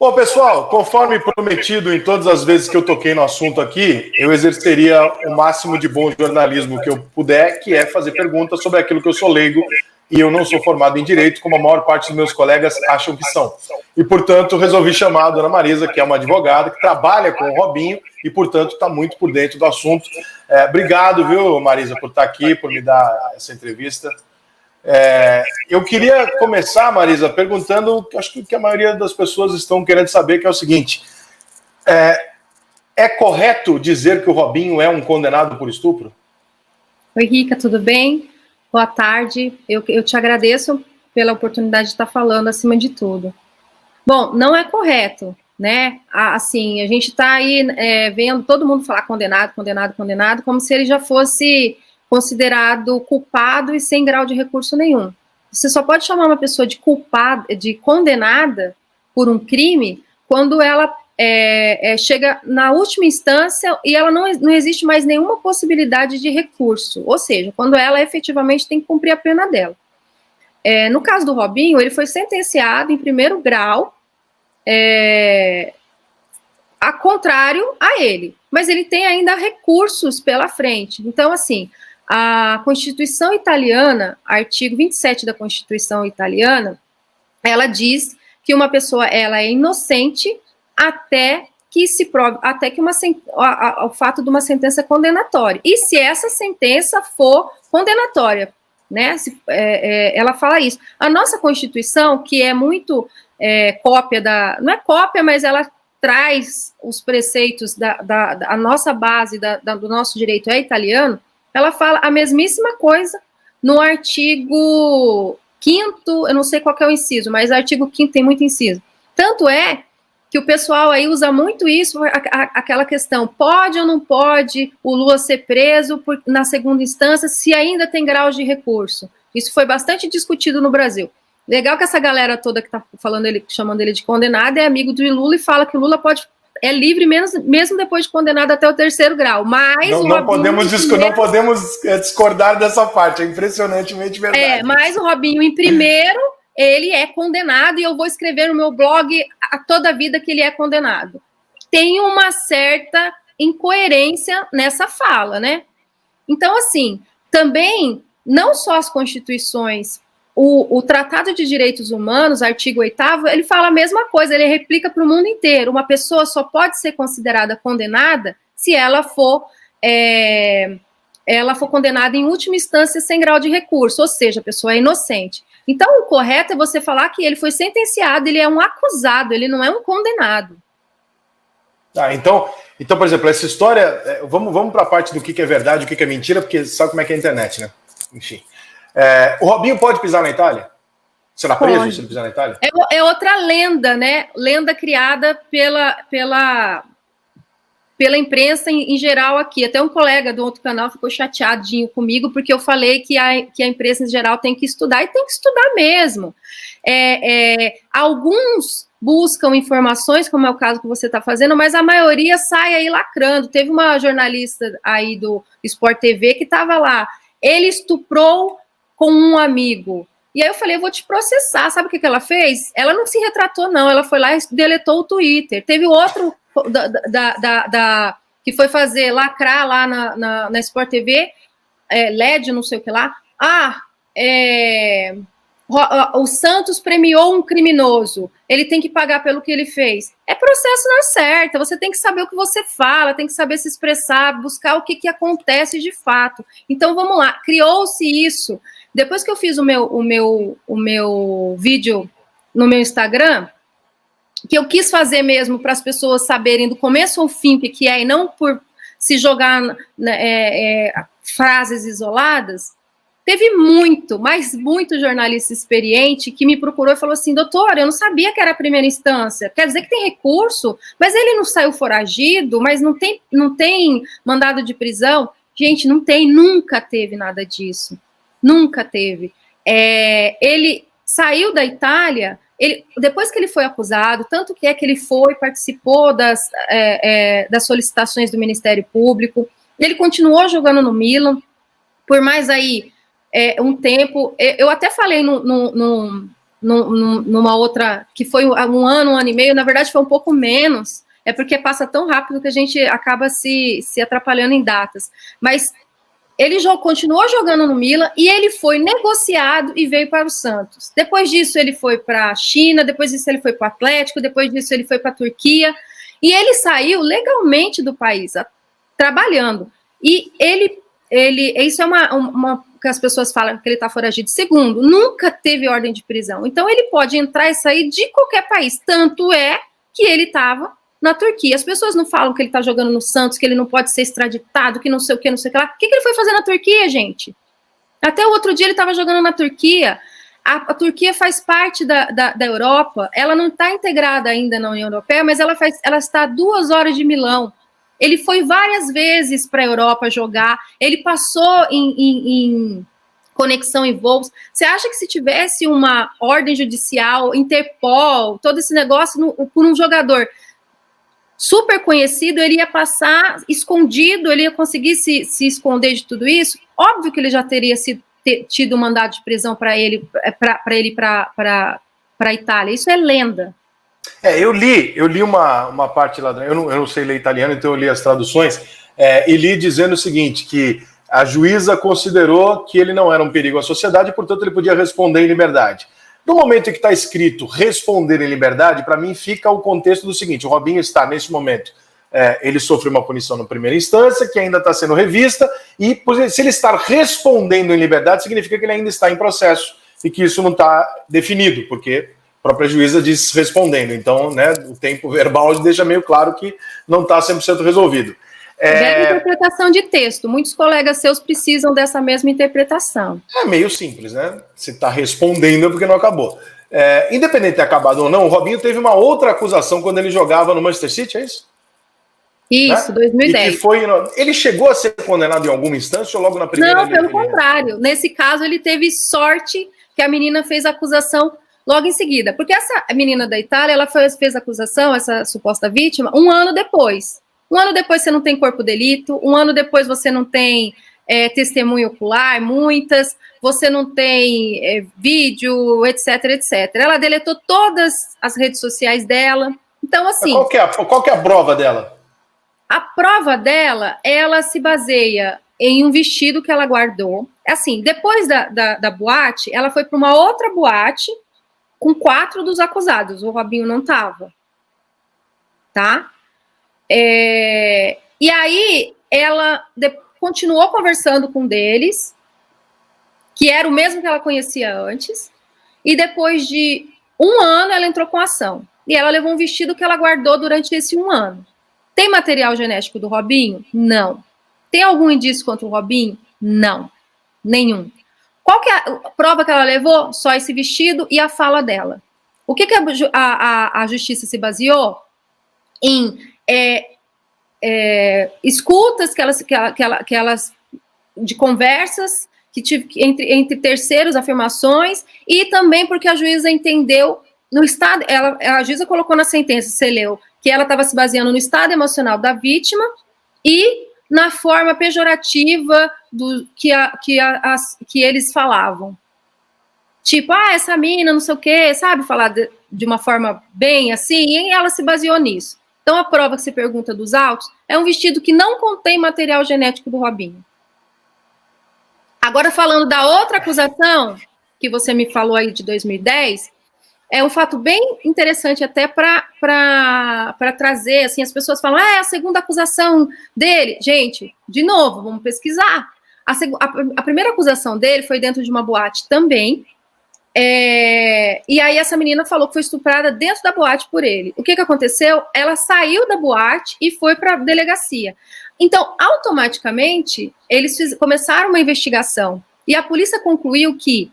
Bom, pessoal, conforme prometido em todas as vezes que eu toquei no assunto aqui, eu exerceria o máximo de bom jornalismo que eu puder, que é fazer perguntas sobre aquilo que eu sou leigo e eu não sou formado em direito, como a maior parte dos meus colegas acham que são. E, portanto, resolvi chamar a dona Marisa, que é uma advogada, que trabalha com o Robinho e, portanto, está muito por dentro do assunto. Obrigado, viu, Marisa, por estar aqui, por me dar essa entrevista. Eu queria começar, Marisa, perguntando, acho que a maioria das pessoas estão querendo saber, que é o seguinte: é correto dizer que o Robinho é um condenado por estupro? Oi, Rica, tudo bem? Boa tarde. Eu te agradeço pela oportunidade de estar falando acima de tudo. Bom, não é correto, né? Assim, a gente está aí vendo todo mundo falar condenado, condenado, condenado, como se ele já fosse considerado culpado e sem grau de recurso nenhum. Você só pode chamar uma pessoa de culpada, de condenada por um crime, quando ela chega na última instância e ela não existe mais nenhuma possibilidade de recurso, ou seja, quando ela efetivamente tem que cumprir a pena dela. No caso do Robinho, ele foi sentenciado em primeiro grau, a contrário a ele, mas ele tem ainda recursos pela frente. Então, assim, a Constituição italiana, artigo 27 da Constituição italiana, ela diz que uma pessoa ela é inocente até que se prove, até que o fato de uma sentença condenatória. E se essa sentença for condenatória, né? Ela fala isso. A nossa Constituição, que é muito cópia não é cópia, mas ela traz os preceitos a nossa base do nosso direito italiano, ela fala a mesmíssima coisa no artigo 5º, eu não sei qual que é o inciso, mas o artigo 5º tem muito inciso. Tanto é que o pessoal aí usa muito isso, aquela questão, pode ou não pode o Lula ser preso na segunda instância, se ainda tem graus de recurso. Isso foi bastante discutido no Brasil. Legal que essa galera toda que está chamando ele de condenado é amigo do Lula e fala que o Lula é livre mesmo depois de condenado até o 3º grau. Mas não podemos discordar dessa parte, é impressionantemente verdade. Mas o Robinho, em primeiro, ele é condenado, e eu vou escrever no meu blog toda a vida que ele é condenado. Tem uma certa incoerência nessa fala, né? Então, assim, também, não só as constituições, o Tratado de Direitos Humanos, artigo 8º, ele fala a mesma coisa, ele replica para o mundo inteiro. Uma pessoa só pode ser considerada condenada se ela for condenada em última instância sem grau de recurso, ou seja, a pessoa é inocente. Então, o correto é você falar que ele foi sentenciado, ele é um acusado, ele não é um condenado. Então, por exemplo, essa história, vamos para a parte do que é verdade, o que é mentira, porque sabe como é que é a internet, né? Enfim. O Robinho pode pisar na Itália? Será preso se ele pisar na Itália? É outra lenda, né? Lenda criada pela imprensa em geral aqui. Até um colega do outro canal ficou chateadinho comigo, porque eu falei que a imprensa em geral tem que estudar, e tem que estudar mesmo. Alguns buscam informações, como é o caso que você está fazendo, mas a maioria sai aí lacrando. Teve uma jornalista aí do Sport TV que estava lá, ele estuprou com um amigo. E aí eu falei, eu vou te processar. Sabe o que ela fez? Ela não se retratou, não. Ela foi lá e deletou o Twitter. Teve outro que foi lacrar lá na Sport TV, LED, não sei o que lá. O Santos premiou um criminoso, ele tem que pagar pelo que ele fez. É processo na certa, você tem que saber o que você fala, tem que saber se expressar, buscar o que acontece de fato. Então, vamos lá, criou-se isso. Depois que eu fiz o meu vídeo no meu Instagram, que eu quis fazer mesmo para as pessoas saberem do começo ao fim o que é, e não por se jogar frases isoladas, teve muito jornalista experiente que me procurou e falou assim, doutora, eu não sabia que era a primeira instância, quer dizer que tem recurso, mas ele não saiu foragido, mas não tem mandado de prisão? Gente, não tem, nunca teve nada disso, nunca teve. Ele saiu da Itália, depois que ele foi acusado, tanto que ele participou das solicitações do Ministério Público, ele continuou jogando no Milan, por mais aí um tempo. Eu até falei numa outra, que foi um ano e meio, na verdade foi um pouco menos, é porque passa tão rápido que a gente acaba se atrapalhando em datas. Mas ele continuou jogando no Milan e ele foi negociado e veio para o Santos. Depois disso, ele foi para a China, depois disso, ele foi para o Atlético, depois disso, ele foi para a Turquia. E ele saiu legalmente do país, trabalhando. E isso é uma que as pessoas falam que ele está foragido. Segundo, nunca teve ordem de prisão. Então, ele pode entrar e sair de qualquer país. Tanto é que ele estava na Turquia. As pessoas não falam que ele está jogando no Santos, que ele não pode ser extraditado, que não sei o que, não sei o que lá. O que ele foi fazer na Turquia, gente? Até o outro dia ele estava jogando na Turquia. A Turquia faz parte da Europa. Ela não está integrada ainda na União Europeia, mas ela está a 2 horas de Milão. Ele foi várias vezes para a Europa jogar. Ele passou em conexão em voos. Você acha que se tivesse uma ordem judicial, Interpol, todo esse negócio por um jogador super conhecido, ele ia passar escondido, ele ia conseguir se esconder de tudo isso? Óbvio que ele já teria tido um mandado de prisão para ele para a Itália. Isso é lenda. Eu li uma parte lá, eu não sei ler italiano, então eu li as traduções, e li dizendo o seguinte, que a juíza considerou que ele não era um perigo à sociedade, portanto ele podia responder em liberdade. No momento em que está escrito responder em liberdade, para mim fica o contexto do seguinte: o Robinho está, nesse momento, ele sofreu uma punição na primeira instância, que ainda está sendo revista, e se ele estar respondendo em liberdade, significa que ele ainda está em processo, e que isso não está definido, porque a própria juíza diz respondendo. Então, né, o tempo verbal deixa meio claro que não está 100% resolvido. Bela interpretação de texto. Muitos colegas seus precisam dessa mesma interpretação. É meio simples, né? Se está respondendo é porque não acabou. Independente de ter acabado ou não, o Robinho teve uma outra acusação quando ele jogava no Manchester City, é isso? Isso, né? 2010. E que ele chegou a ser condenado em alguma instância ou logo na primeira? Não, pelo contrário. Nesse caso, ele teve sorte que a menina fez a acusação logo em seguida. Porque essa menina da Itália, ela fez a acusação, essa suposta vítima, 1 ano depois. 1 ano depois você não tem corpo de delito, 1 ano depois você não tem testemunho ocular, muitas, você não tem vídeo, etc, etc. Ela deletou todas as redes sociais dela. Então, assim... Qual que é a prova dela? A prova dela, ela se baseia em um vestido que ela guardou. Assim, depois da boate, ela foi para uma outra boate com 4 dos acusados. O Robinho não estava. Tá? E aí, ela continuou conversando com um deles, que era o mesmo que ela conhecia antes, e depois de 1 ano, ela entrou com ação. E ela levou um vestido que ela guardou durante esse 1 ano. Tem material genético do Robinho? Não. Tem algum indício contra o Robinho? Não. Nenhum. Qual que é a prova que ela levou? Só esse vestido e a fala dela. O que a justiça se baseou? Em escutas que elas de conversas entre terceiros, afirmações, e também porque a juíza entendeu no estado, a juíza colocou na sentença, você leu, que ela estava se baseando no estado emocional da vítima e na forma pejorativa que eles falavam. Tipo, essa mina, não sei o quê, sabe? Falar de uma forma bem assim, e ela se baseou nisso. Então, a prova que se pergunta dos autos é um vestido que não contém material genético do Robinho. Agora, falando da outra acusação, que você me falou aí de 2010, é um fato bem interessante até para trazer, assim, as pessoas falam, é a segunda acusação dele. Gente, de novo, vamos pesquisar. A primeira acusação dele foi dentro de uma boate também, e aí essa menina falou que foi estuprada dentro da boate por ele. O que aconteceu? Ela saiu da boate e foi para a delegacia. Então, automaticamente, eles começaram uma investigação, e a polícia concluiu que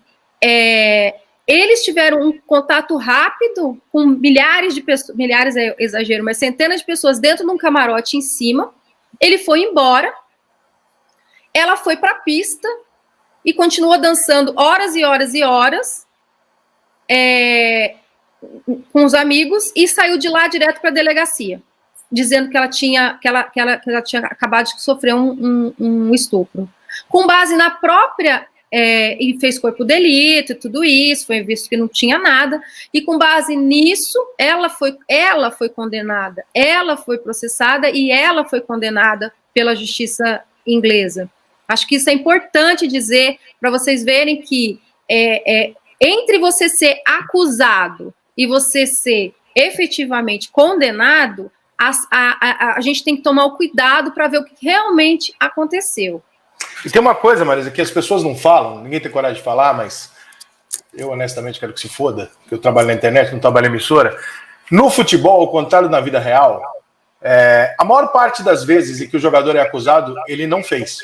eles tiveram um contato rápido com milhares de pessoas, milhares é exagero, mas centenas de pessoas dentro de um camarote em cima. Ele foi embora, ela foi para a pista e continuou dançando horas e horas e horas com os amigos e saiu de lá direto para a delegacia, dizendo que ela tinha acabado de sofrer um estupro. Com base na própria e fez corpo de delito e tudo isso, foi visto que não tinha nada, e com base nisso, ela foi condenada, ela foi processada e ela foi condenada pela justiça inglesa. Acho que isso é importante dizer, para vocês verem que entre você ser acusado e você ser efetivamente condenado, a gente tem que tomar o cuidado para ver o que realmente aconteceu. E tem uma coisa, Marisa, que as pessoas não falam, ninguém tem coragem de falar, mas eu honestamente quero que se foda, que eu trabalho na internet, não trabalho em emissora. No futebol, ao contrário da vida real, a maior parte das vezes em que o jogador é acusado, ele não fez.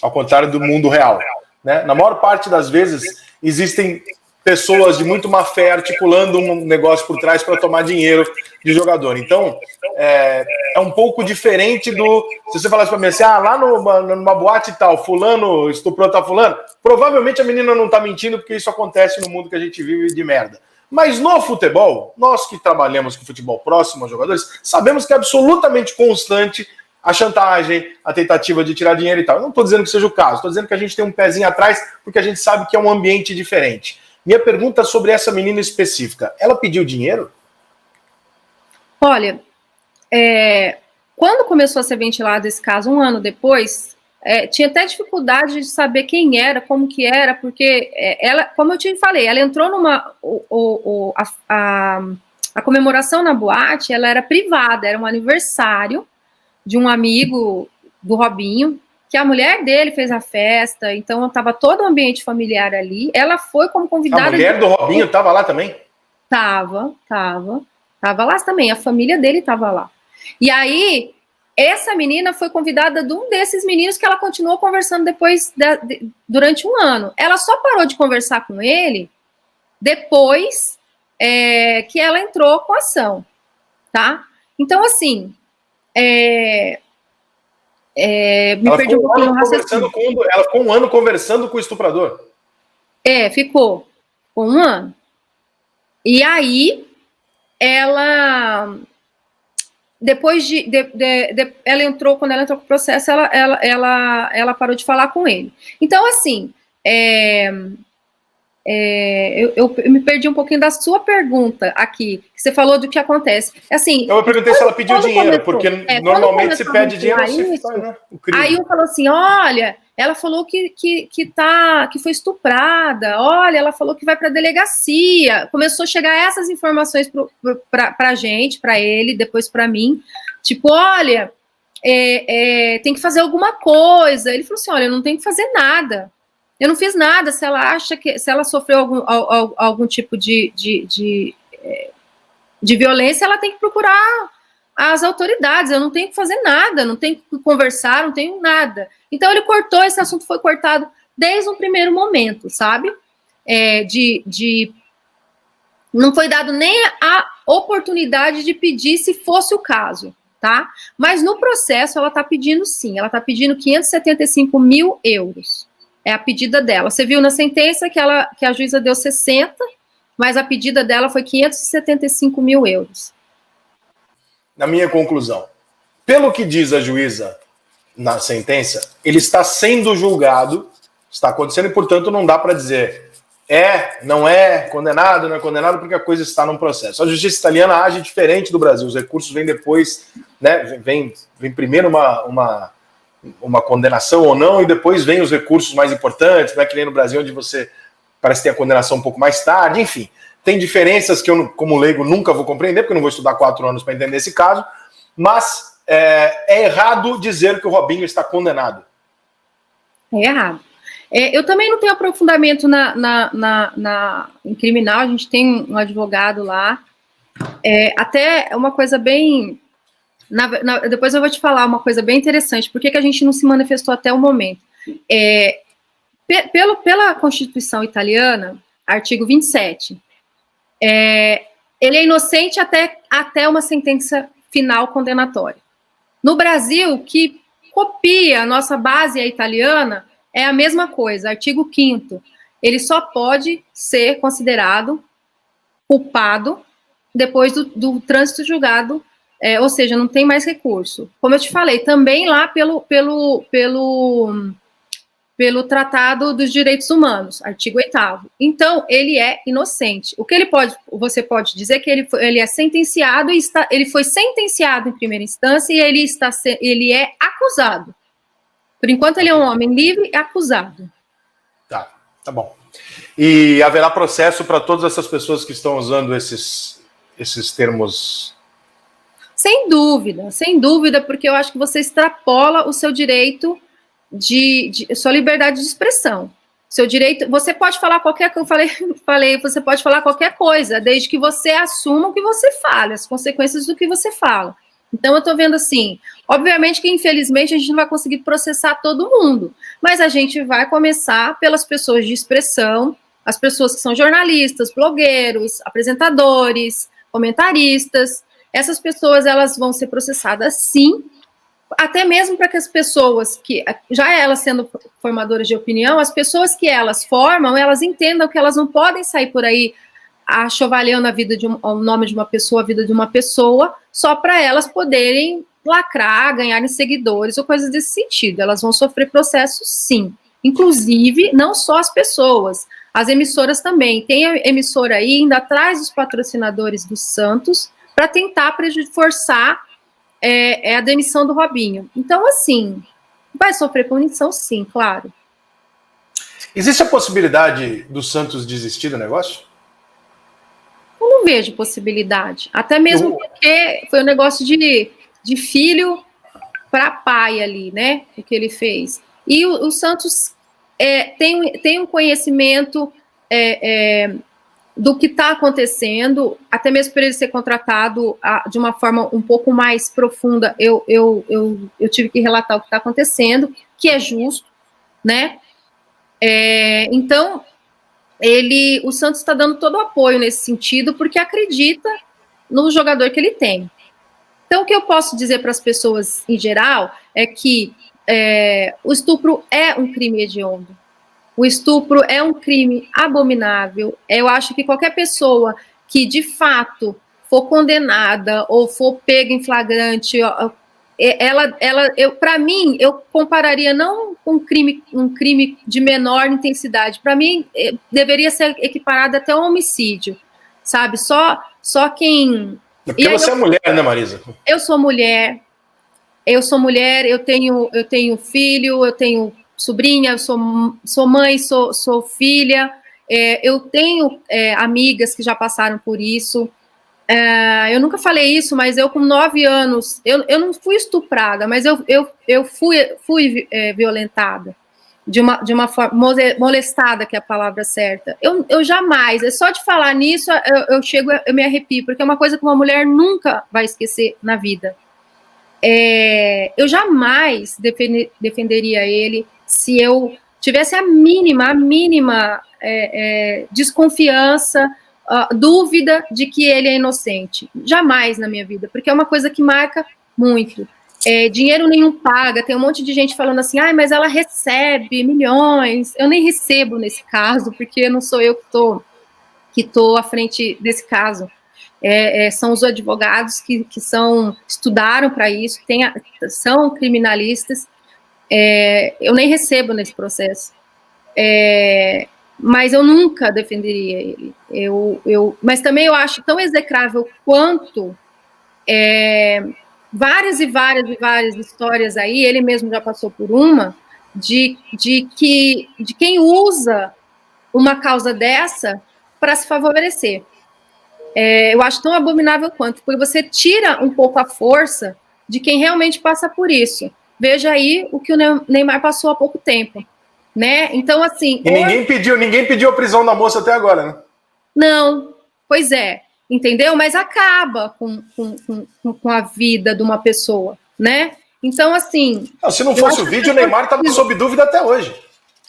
Ao contrário do mundo real. Né? Na maior parte das vezes, existem pessoas de muito má fé articulando um negócio por trás para tomar dinheiro de jogador. Então, é um pouco diferente do... Se você falasse para mim assim, lá numa boate e tal, fulano estuprou tal fulano, provavelmente a menina não está mentindo, porque isso acontece no mundo que a gente vive de merda. Mas no futebol, nós que trabalhamos com futebol próximo aos jogadores, sabemos que é absolutamente constante a chantagem, a tentativa de tirar dinheiro e tal. Eu não estou dizendo que seja o caso, estou dizendo que a gente tem um pezinho atrás, porque a gente sabe que é um ambiente diferente. Minha pergunta sobre essa menina específica, ela pediu dinheiro? Olha, quando começou a ser ventilado esse caso, um ano depois, tinha até dificuldade de saber quem era, como que era, porque ela, como eu te falei, ela entrou numa... A comemoração na boate, ela era privada, era um aniversário de um amigo do Robinho, que a mulher dele fez a festa, então estava todo o ambiente familiar ali. Ela foi como convidada... A mulher do Robinho estava lá também? Tava lá também, a família dele estava lá. E aí, essa menina foi convidada de um desses meninos que ela continuou conversando depois, durante um ano. Ela só parou de conversar com ele depois que ela entrou com a ação, tá? Então, assim... me perdi um pouquinho no raciocínio. Ela ficou um ano conversando com o estuprador. Ficou um ano. E aí, ela... Depois ela entrou, quando ela entrou com o processo, ela parou de falar com ele. Então, assim, eu me perdi um pouquinho da sua pergunta aqui, que você falou do que acontece. Assim, eu perguntei se ela pediu dinheiro, porque normalmente se pede dinheiro, aí eu falo assim, olha, ela falou que foi estuprada, olha, ela falou que vai para a delegacia. Começou a chegar essas informações para a gente, para ele, depois para mim, tipo, olha, tem que fazer alguma coisa. Ele falou assim, olha, eu não tenho que fazer nada. Eu não fiz nada. Se ela acha que, se ela sofreu algum tipo de violência, ela tem que procurar as autoridades. Eu não tenho que fazer nada, não tenho que conversar, não tenho nada. Então ele cortou, esse assunto foi cortado desde o primeiro momento, sabe? Não foi dado nem a oportunidade de pedir se fosse o caso, tá? Mas no processo ela está pedindo sim, ela está pedindo 575 mil euros. É a pedida dela. Você viu na sentença que a juíza deu 60, mas a pedida dela foi 575 mil euros. Na minha conclusão, pelo que diz a juíza na sentença, ele está sendo julgado, está acontecendo e, portanto, não dá para dizer não é condenado, não é condenado, porque a coisa está num processo. A justiça italiana age diferente do Brasil, os recursos vêm depois, né, vem primeiro uma condenação ou não, e depois vem os recursos mais importantes, não é que nem no Brasil, onde você parece ter a condenação um pouco mais tarde, enfim. Tem diferenças que eu, como leigo, nunca vou compreender, porque eu não vou estudar 4 anos para entender esse caso, mas é errado dizer que o Robinho está condenado. É errado. Eu também não tenho aprofundamento em criminal, a gente tem um advogado lá, até uma coisa bem... depois eu vou te falar uma coisa bem interessante, por que a gente não se manifestou até o momento. Pela Constituição italiana, artigo 27, ele é inocente até uma sentença final condenatória. No Brasil, que copia a nossa base italiana, é a mesma coisa, artigo 5º, ele só pode ser considerado culpado depois do trânsito julgado, ou seja, não tem mais recurso. Como eu te falei, também lá pelo pelo Tratado dos Direitos Humanos, artigo 8º. Então, ele é inocente. O que você pode dizer que ele é sentenciado, ele foi sentenciado em primeira instância e ele é acusado. Por enquanto, ele é um homem livre e acusado. Tá bom. E haverá processo para todas essas pessoas que estão usando esses termos? Sem dúvida, porque eu acho que você extrapola o seu direito sua liberdade de expressão. Seu direito, você pode falar qualquer coisa, você pode falar qualquer coisa, desde que você assuma o que você fala, as consequências do que você fala. Então, eu estou vendo assim, obviamente que, infelizmente, a gente não vai conseguir processar todo mundo, mas a gente vai começar pelas pessoas de expressão, as pessoas que são jornalistas, blogueiros, apresentadores, comentaristas. Essas pessoas, elas vão ser processadas, sim, até mesmo para que as pessoas que, já elas sendo formadoras de opinião, as pessoas que elas formam, elas entendam que elas não podem sair por aí achovalhando o nome de uma pessoa, a vida de uma pessoa, só para elas poderem lacrar, ganharem seguidores ou coisas desse sentido. Elas vão sofrer processos, sim. Inclusive, não só as pessoas, as emissoras também. Tem a emissora aí indo atrás dos patrocinadores do Santos para tentar forçar a demissão do Robinho. Então, assim, vai sofrer punição, sim, claro. Existe a possibilidade do Santos desistir do negócio? Eu não vejo possibilidade. Até mesmo porque foi um negócio de filho para pai ali, né? O que ele fez. E o Santos tem um conhecimento do que está acontecendo, até mesmo para ele ser contratado de uma forma um pouco mais profunda. Eu tive que relatar o que está acontecendo, que é justo, né? Então, o Santos está dando todo o apoio nesse sentido, porque acredita no jogador que ele tem. Então, o que eu posso dizer para as pessoas em geral é que o estupro é um crime hediondo. O estupro é um crime abominável. Eu acho que qualquer pessoa que, de fato, for condenada ou for pega em flagrante, para mim, eu compararia não com um crime de menor intensidade. Para mim, deveria ser equiparado até ao homicídio, sabe? Só quem... Porque você é mulher, né, Marisa? Eu sou mulher, eu tenho filho, eu tenho sobrinha, eu sou mãe, sou filha, eu tenho amigas que já passaram por isso. Eu nunca falei isso, mas eu com 9 anos, eu não fui estuprada, mas eu fui violentada, de uma forma, molestada, que é a palavra certa. Eu jamais, só de falar nisso, eu me arrepio, porque é uma coisa que uma mulher nunca vai esquecer na vida. Eu jamais defenderia ele se eu tivesse a mínima desconfiança, dúvida de que ele é inocente. Jamais na minha vida, porque é uma coisa que marca muito. Dinheiro nenhum paga, tem um monte de gente falando assim, mas ela recebe milhões. Eu nem recebo nesse caso, porque não sou eu que tô à frente desse caso. São os advogados que estudaram para isso, são criminalistas. Eu nem recebo nesse processo. Mas eu nunca defenderia ele. Mas também eu acho tão execrável quanto várias e várias histórias aí, ele mesmo já passou por uma, de quem usa uma causa dessa para se favorecer. Eu acho tão abominável quanto, porque você tira um pouco a força de quem realmente passa por isso. Veja aí o que o Neymar passou há pouco tempo, né? Então, assim... E ninguém pediu a prisão da moça até agora, né? Não, pois é, entendeu? Mas acaba com a vida de uma pessoa, né? Então, assim... se não fosse o vídeo, o Neymar estava sob dúvida até hoje.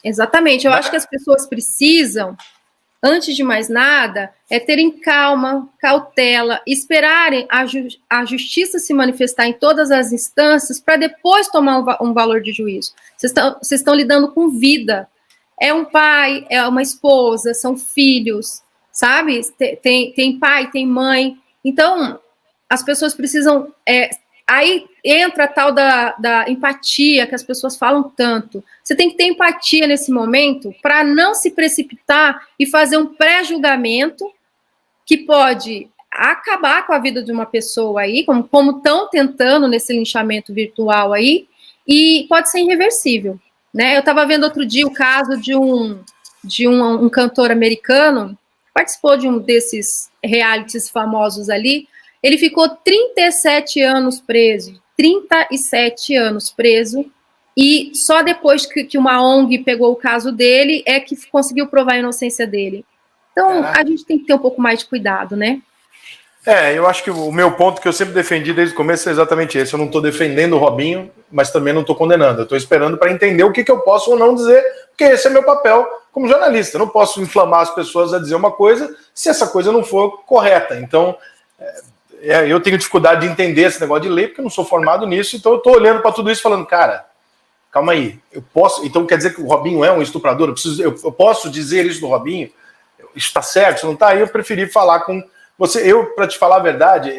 Exatamente, eu acho que as pessoas precisam, antes de mais nada, terem calma, cautela, esperarem a justiça se manifestar em todas as instâncias para depois tomar um valor de juízo. Vocês estão lidando com vida. É um pai, é uma esposa, são filhos, sabe? Tem pai, tem mãe. Então, as pessoas precisam Aí entra a tal da empatia, que as pessoas falam tanto. Você tem que ter empatia nesse momento para não se precipitar e fazer um pré-julgamento que pode acabar com a vida de uma pessoa aí, como estão tentando nesse linchamento virtual aí, e pode ser irreversível, né? Eu estava vendo outro dia o caso de um cantor americano, participou de um desses realities famosos ali, ele ficou 37 anos preso, 37 anos preso, e só depois que uma ONG pegou o caso dele é que conseguiu provar a inocência dele. Então, a gente tem que ter um pouco mais de cuidado, né? Eu acho que o meu ponto que eu sempre defendi desde o começo é exatamente esse. Eu não estou defendendo o Robinho, mas também não estou condenando. Eu estou esperando para entender o que eu posso ou não dizer, porque esse é meu papel como jornalista. Eu não posso inflamar as pessoas a dizer uma coisa se essa coisa não for correta. Então, eu tenho dificuldade de entender esse negócio de lei, porque eu não sou formado nisso. Então, eu estou olhando para tudo isso falando, cara, calma aí. Eu posso. Então, quer dizer que o Robinho é um estuprador? Eu posso dizer isso do Robinho? Isso está certo? Isso não está? Aí eu preferi falar com você. Para te falar a verdade,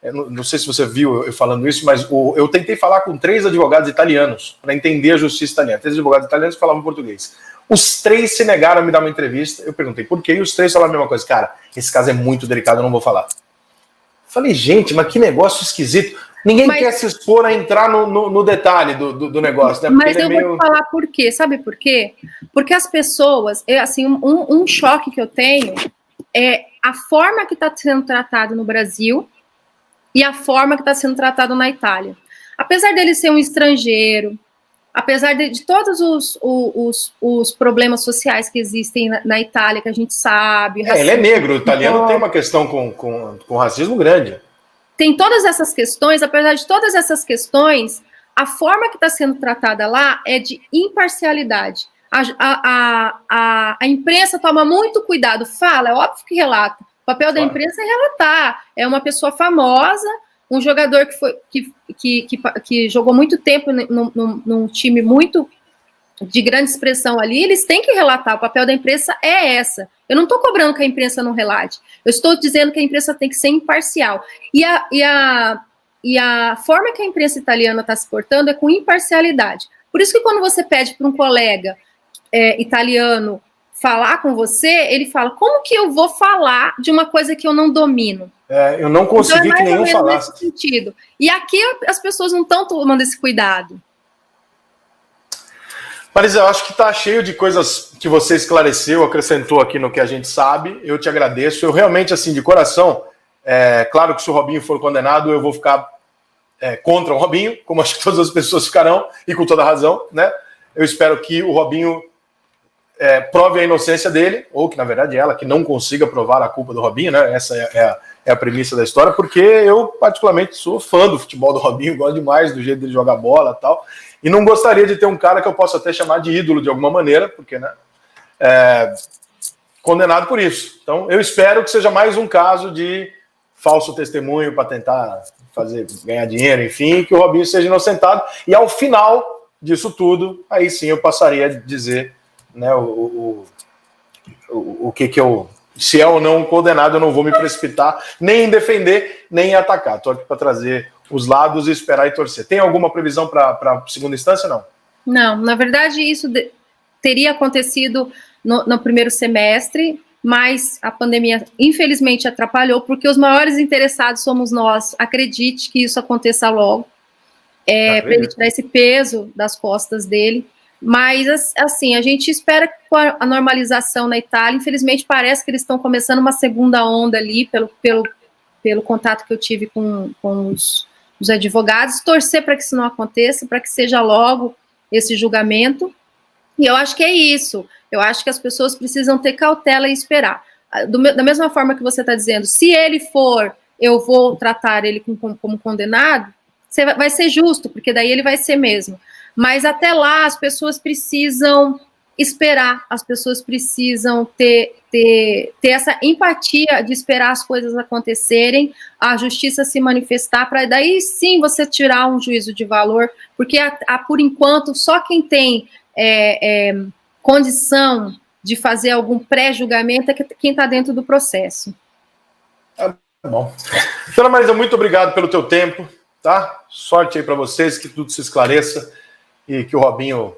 não sei se você viu eu falando isso, mas eu tentei falar com 3 advogados italianos para entender a justiça italiana. 3 advogados italianos que falavam português. Os 3 se negaram a me dar uma entrevista. Eu perguntei por quê, e os 3 falaram a mesma coisa. Cara, esse caso é muito delicado, eu não vou falar. Falei, gente, mas que negócio esquisito. Ninguém quer se expor a entrar no detalhe do negócio, né? Porque mas eu vou te falar por quê. Sabe por quê? Porque as pessoas, assim, um choque que eu tenho é a forma que está sendo tratado no Brasil e a forma que está sendo tratado na Itália. Apesar dele ser um estrangeiro, apesar de todos os problemas sociais que existem na Itália, que a gente sabe... ele é negro, o italiano tem uma questão com racismo grande. Tem todas essas questões, apesar de todas essas questões, a forma que está sendo tratada lá é de imparcialidade. A imprensa toma muito cuidado, é óbvio que relata. O papel da imprensa é relatar. É uma pessoa famosa, um jogador que jogou muito tempo num time muito de grande expressão ali, eles têm que relatar. O papel da imprensa é essa. Eu não estou cobrando que a imprensa não relate. Eu estou dizendo que a imprensa tem que ser imparcial. E a forma que a imprensa italiana está se portando é com imparcialidade. Por isso que quando você pede para um colega italiano falar com você, ele fala, como que eu vou falar de uma coisa que eu não domino? Eu não consegui então, que nenhum falasse. Nesse sentido. E aqui as pessoas não estão tomando esse cuidado. Marisa, eu acho que está cheio de coisas que você esclareceu, acrescentou aqui no que a gente sabe. Eu te agradeço. Eu realmente, assim, de coração, claro que se o Robinho for condenado, eu vou ficar contra o Robinho, como acho que todas as pessoas ficarão, e com toda razão, né? Eu espero que o Robinho prove a inocência dele, ou que, na verdade, ela que não consiga provar a culpa do Robinho, né? Essa é a premissa da história, porque eu, particularmente, sou fã do futebol do Robinho, gosto demais do jeito dele jogar bola e tal. E não gostaria de ter um cara que eu possa até chamar de ídolo de alguma maneira, porque, né, condenado por isso. Então, eu espero que seja mais um caso de falso testemunho para tentar ganhar dinheiro, enfim, que o Robinho seja inocentado. E ao final disso tudo, aí sim eu passaria a dizer, né, o que eu... Se é ou não condenado, eu não vou me precipitar, nem em defender, nem em atacar. Estou aqui para trazer os lados e esperar e torcer. Tem alguma previsão para segunda instância, não? Não, na verdade isso teria acontecido no primeiro semestre, mas a pandemia infelizmente atrapalhou, porque os maiores interessados somos nós. Acredite que isso aconteça logo, para ele tirar esse peso das costas dele. Mas, assim, a gente espera que com a normalização na Itália, infelizmente parece que eles estão começando uma segunda onda ali, pelo contato que eu tive com os advogados, torcer para que isso não aconteça, para que seja logo esse julgamento. E eu acho que é isso. Eu acho que as pessoas precisam ter cautela e esperar. Da mesma forma que você está dizendo, se ele for, eu vou tratar ele como condenado, vai ser justo, porque daí ele vai ser mesmo. Mas até lá as pessoas precisam esperar, as pessoas precisam ter essa empatia de esperar as coisas acontecerem, a justiça se manifestar, para daí sim você tirar um juízo de valor, porque por enquanto só quem tem condição de fazer algum pré-julgamento é quem está dentro do processo. Tá bom. Dona Marisa, muito obrigado pelo teu tempo. tá? Sorte aí para vocês, que tudo se esclareça e que o Robinho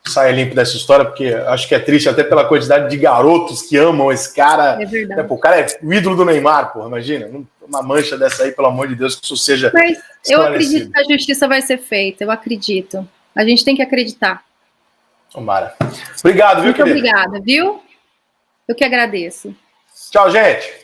saia limpo dessa história, porque acho que é triste até pela quantidade de garotos que amam esse cara. É verdade. O cara é o ídolo do Neymar, porra, imagina. Uma mancha dessa aí, pelo amor de Deus, que isso seja Mas eu acredito esclarecido. que a justiça vai ser feita, eu acredito. A gente tem que acreditar. Tomara. Obrigado, viu, Muito querido? obrigada, viu? Eu que agradeço. Tchau, gente.